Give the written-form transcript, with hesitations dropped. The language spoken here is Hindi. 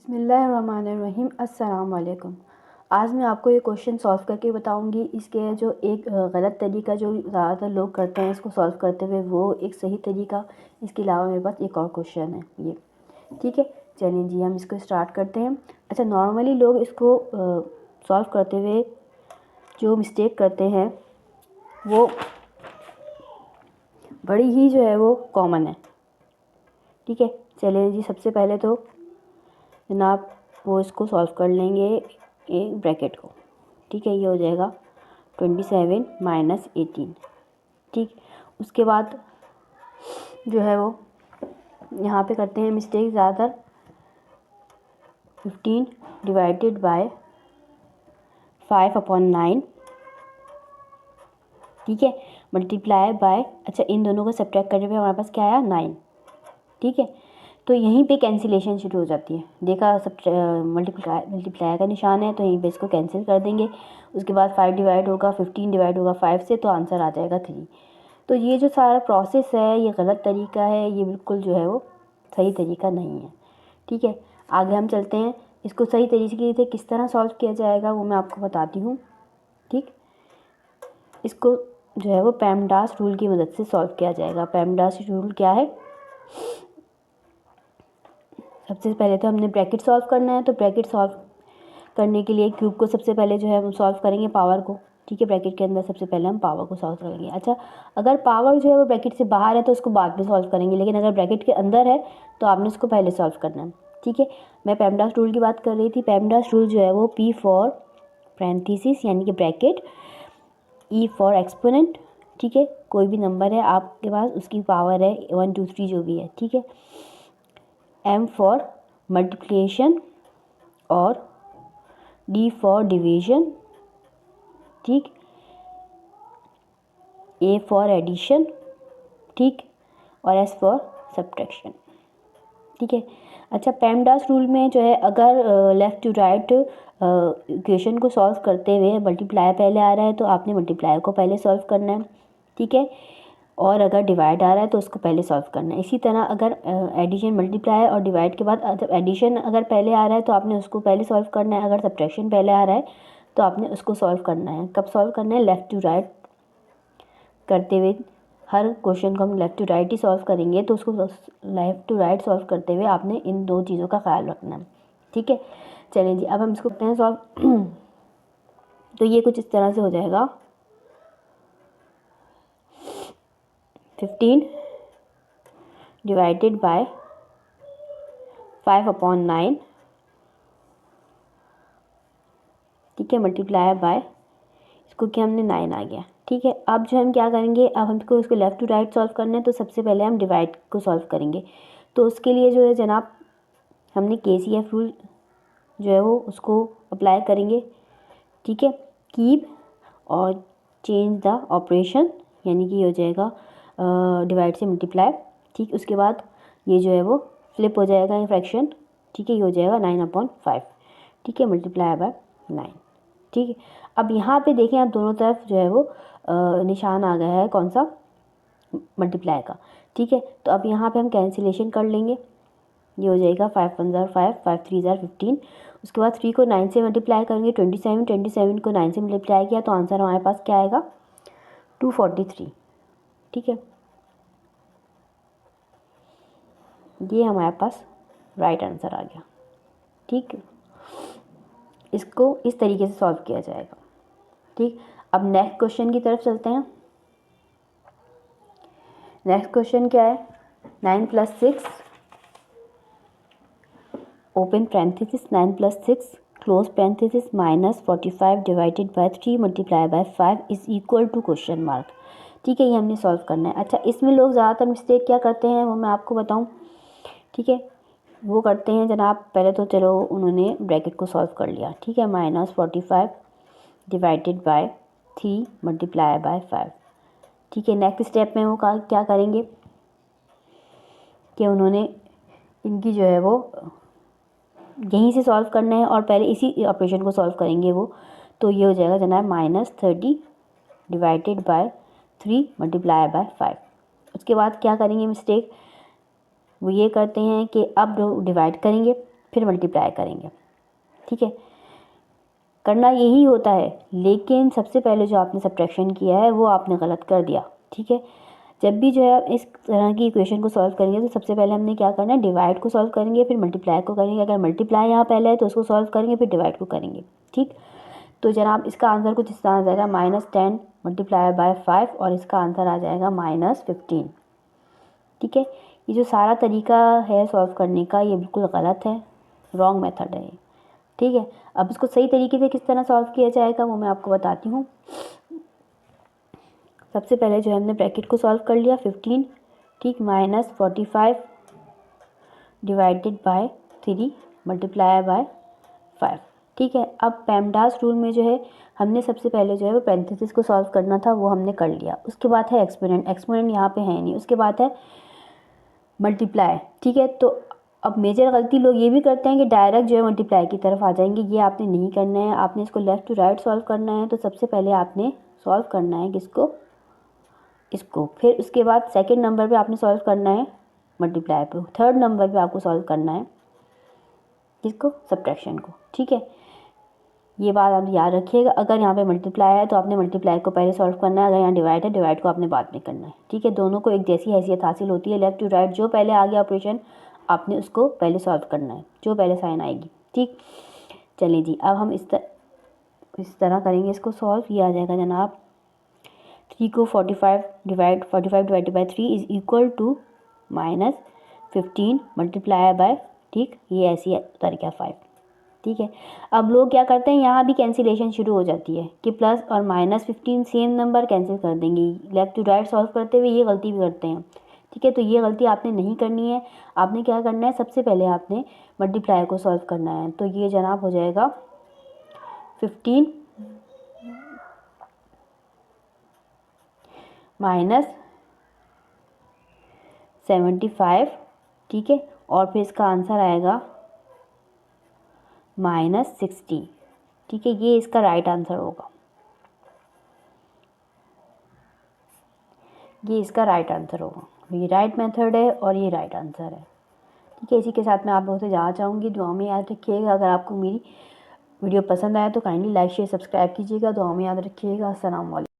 बिस्मिल्लाहिर्रहमानिर्रहीम। अस्सलाम वालेकुम। आज मैं आपको ये क्वेश्चन सॉल्व करके बताऊंगी। इसके जो एक गलत तरीका जो ज़्यादातर लोग करते हैं इसको सॉल्व करते हुए, वो एक सही तरीका। इसके अलावा मेरे पास एक और क्वेश्चन है ये, ठीक है। चलिए जी, हम इसको स्टार्ट करते हैं। अच्छा, नॉर्मली लोग इसको सॉल्व करते हुए जो मिस्टेक करते हैं वो बड़ी ही जो है वो कॉमन है, ठीक है। चलिए जी, सबसे पहले तो जनाब वो इसको सॉल्व कर लेंगे एक ब्रैकेट को, ठीक है। ये हो जाएगा 27 माइनस 18, ठीक। उसके बाद जो है वो यहाँ पे करते हैं मिस्टेक ज़्यादातर। 15 डिवाइडेड बाय 5/9, ठीक है, मल्टीप्लाई बाय, अच्छा इन दोनों को सब्ट्रैक्ट करने पे हमारे पास क्या आया 9, ठीक है। तो यहीं पे कैंसिलेशन शुरू हो जाती है। देखा, सब मल्टीप्लाई का निशान है तो यहीं पे इसको कैंसिल कर देंगे। उसके बाद 5 डिवाइड होगा, 15 डिवाइड होगा 5 से, तो आंसर आ जाएगा 3। तो ये जो सारा प्रोसेस है ये गलत तरीका है, ये बिल्कुल जो है वो सही तरीका नहीं है, ठीक है। आगे हम चलते हैं। इसको सही तरीके से किस तरह सॉल्व किया जाएगा वो मैं आपको बताती हूँ, ठीक। इसको जो है वो पेमडास रूल की मदद से सॉल्व किया जाएगा। पेमडास रूल क्या है? सबसे पहले तो हमने ब्रैकेट सॉल्व करना है, तो ब्रैकेट सॉल्व करने के लिए क्यूब को सबसे पहले जो है हम सॉल्व करेंगे पावर को, ठीक है। ब्रैकेट के अंदर सबसे पहले हम पावर को सॉल्व करेंगे। अच्छा, अगर पावर जो है वो ब्रैकेट से बाहर है तो उसको बाद में सॉल्व करेंगे, लेकिन अगर ब्रैकेट के अंदर है तो आपने उसको पहले सॉल्व करना है, ठीक है। मैं पेमडास रूल की बात कर रही थी। पेमडास रूल जो है वो P फॉर पैरेंथेसिस यानी कि ब्रैकेट, E फॉर एक्सपोनेंट, ठीक है। कोई भी नंबर है आपके पास, उसकी पावर है 1 2 3 जो भी है, ठीक है। M फॉर मल्टीप्लिकेशन और D फॉर डिवीजन, ठीक। A फॉर एडिशन, ठीक, और S फॉर सब्ट्रैक्शन, ठीक है। अच्छा, पेमडास रूल में जो है अगर लेफ़्ट टू राइट इक्वेशन को सॉल्व करते हुए मल्टीप्लाई पहले आ रहा है तो आपने मल्टीप्लाई को पहले सॉल्व करना है, ठीक है। और अगर डिवाइड आ रहा है तो उसको पहले सॉल्व करना है। इसी तरह अगर एडिशन जब और डिवाइड के बाद जब एडिशन अगर पहले आ रहा है तो आपने उसको पहले सॉल्व करना है। अगर सब्ट्रैक्शन पहले आ रहा है तो आपने उसको सॉल्व करना है। कब सॉल्व करना है? लेफ़्ट टू राइट करते हुए। हर क्वेश्चन को हम लेफ़्ट टू राइट ही सॉल्व करेंगे, तो उसको लेफ़्ट टू राइट सॉल्व करते हुए आपने इन दो चीज़ों का ख्याल रखना है, ठीक है। चलिए जी, अब हम इसको करते हैं सॉल्व। तो ये कुछ इस तरह से हो जाएगा। 15 डिवाइडेड बाय 5/9, ठीक है, मल्टीप्लाई बाय, इसको क्या हमने 9 आ गया, ठीक है। अब जो हम क्या करेंगे, अब हमको इसको लेफ़्ट टू राइट सॉल्व करना है, तो सबसे पहले हम डिवाइड को सॉल्व करेंगे। तो उसके लिए जो है जनाब हमने KCF रूल जो है वो उसको अप्लाई करेंगे, ठीक है। कीप और चेंज द ऑपरेशन, यानी कि ये हो जाएगा डिवाइड से मल्टीप्लाई, ठीक। उसके बाद ये जो है वो फ्लिप हो जाएगा ये फ्रैक्शन, ठीक है। ये हो जाएगा 9/5, ठीक है, मल्टीप्लाई बाय 9, ठीक है। अब यहाँ पे देखें, आप दोनों तरफ जो है वो निशान आ गया है, कौन सा? मल्टीप्लाई का, ठीक है। तो अब यहाँ पे हम कैंसिलेशन कर लेंगे। ये हो जाएगा 5 1 ज़ार 5, 5 3 ज़ार 15। उसके बाद 3 को 9 से मल्टीप्लाई करेंगे, 27 को 9 से मल्टीप्लाई किया तो आंसर हमारे पास क्या आएगा? 243, ठीक है। ये हमारे पास राइट आंसर आ गया, ठीक है। इसको इस तरीके से सॉल्व किया जाएगा, ठीक। अब नेक्स्ट क्वेश्चन की तरफ चलते हैं। नेक्स्ट क्वेश्चन क्या है? 9 + 6 open parenthesis 9 + 6 close parenthesis -45 divided by 3 multiply by 5 is equal to question mark, ठीक है। ये हमने सॉल्व करना है। अच्छा, इसमें लोग ज़्यादातर मिस्टेक क्या करते हैं वो मैं आपको बताऊं, ठीक है। वो करते हैं जनाब, पहले तो चलो उन्होंने ब्रैकेट को सॉल्व कर लिया, ठीक है। -45 डिवाइडेड बाय 3 मल्टीप्लाई बाय 5, ठीक है। नेक्स्ट स्टेप में वो क्या करेंगे कि उन्होंने इनकी जो है वो यहीं से सॉल्व करना है और पहले इसी ऑपरेशन को सॉल्व करेंगे वो। तो ये हो जाएगा जनाब -30 डिवाइडेड बाय 3 मल्टीप्लाई बाय 5। उसके बाद क्या करेंगे मिस्टेक, वो ये करते हैं कि अब डिवाइड करेंगे, फिर मल्टीप्लाई करेंगे, ठीक है। करना यही होता है, लेकिन सबसे पहले जो आपने सब्ट्रैक्शन किया है वो आपने गलत कर दिया, ठीक है। जब भी जो है आप इस तरह की इक्वेशन को सॉल्व करेंगे तो सबसे पहले हमने क्या करना है, डिवाइड को सॉल्व करेंगे, फिर मल्टीप्लाई को करेंगे। अगर मल्टीप्लाई यहाँ पहले है तो उसको सॉल्व करेंगे, फिर डिवाइड को करेंगे, ठीक। तो जनाब इसका आंसर कुछ इस तरह आ जाएगा -10 मल्टीप्लाई बाय 5 और इसका आंसर आ जाएगा -15, ठीक है। ये जो सारा तरीका है सॉल्व करने का ये बिल्कुल गलत है, रॉन्ग मेथड है, ठीक है। अब इसको सही तरीके से किस तरह सॉल्व किया जाएगा वो मैं आपको बताती हूँ। सबसे पहले जो है हमने ब्रैकेट को सॉल्व कर लिया 15, ठीक, -45 डिवाइडेड बाय 3 मल्टीप्लाई बाय 5, ठीक है। अब पेमडास रूल में जो है हमने सबसे पहले जो है वो पैरेंथेसिस को सॉल्व करना था, वो हमने कर लिया। उसके बाद है एक्सपोनेंट, एक्सपोनेंट यहाँ पे है नहीं। उसके बाद है मल्टीप्लाई, ठीक है। तो अब मेजर गलती लोग ये भी करते हैं कि डायरेक्ट जो है मल्टीप्लाई की तरफ आ जाएंगे, ये आपने नहीं करना है। आपने इसको लेफ़्ट टू राइट सॉल्व करना है। तो सबसे पहले आपने सॉल्व करना है किसको, इसको, फिर उसके बाद सेकंड नंबर पे आपने सॉल्व करना है मल्टीप्लाई पे, थर्ड नंबर पे आपको सॉल्व करना है किसको, सब्ट्रैक्शन को, ठीक है। ये बात आप याद रखिएगा। अगर यहाँ पे मल्टीप्लाई है तो आपने मल्टीप्लाई को पहले सॉल्व करना है, अगर यहाँ डिवाइड है डिवाइड को आपने बाद में करना है, ठीक है। दोनों को एक जैसी हैसियत हासिल होती है, लेफ़्ट टू राइट जो पहले आ गया ऑपरेशन आपने उसको पहले सॉल्व करना है, जो पहले साइन आएगी, ठीक। चलिए जी, अब हम इस तरह करेंगे इसको सॉल्व। ये आ जाएगा जनाब 3 को 45 divided by 3 is equal to -15 multiply by, ठीक, ये ऐसी उतर गया 5, ठीक है। अब लोग क्या करते हैं, यहाँ भी कैंसिलेशन शुरू हो जाती है कि प्लस और -15 सेम नंबर कैंसिल कर देंगे। लेफ़्ट टू राइट सॉल्व करते हुए ये गलती भी करते हैं, ठीक है। तो ये गलती आपने नहीं करनी है। आपने क्या करना है, सबसे पहले आपने मल्टीप्लाई को सॉल्व करना है। तो ये जनाब हो जाएगा 15 -75, ठीक है। और फिर इसका आंसर आएगा -60, ठीक है। ये इसका राइट आंसर होगा, ये इसका राइट आंसर होगा। ये राइट मेथड है और ये राइट आंसर है, ठीक है। इसी के साथ मैं आप लोगों से जाना चाहूँगी, दुआ में याद रखिएगा। अगर आपको मेरी वीडियो पसंद आए तो काइंडली लाइक शेयर सब्सक्राइब कीजिएगा। दुआ में याद रखिएगा। अस्सलाम वालेकुम।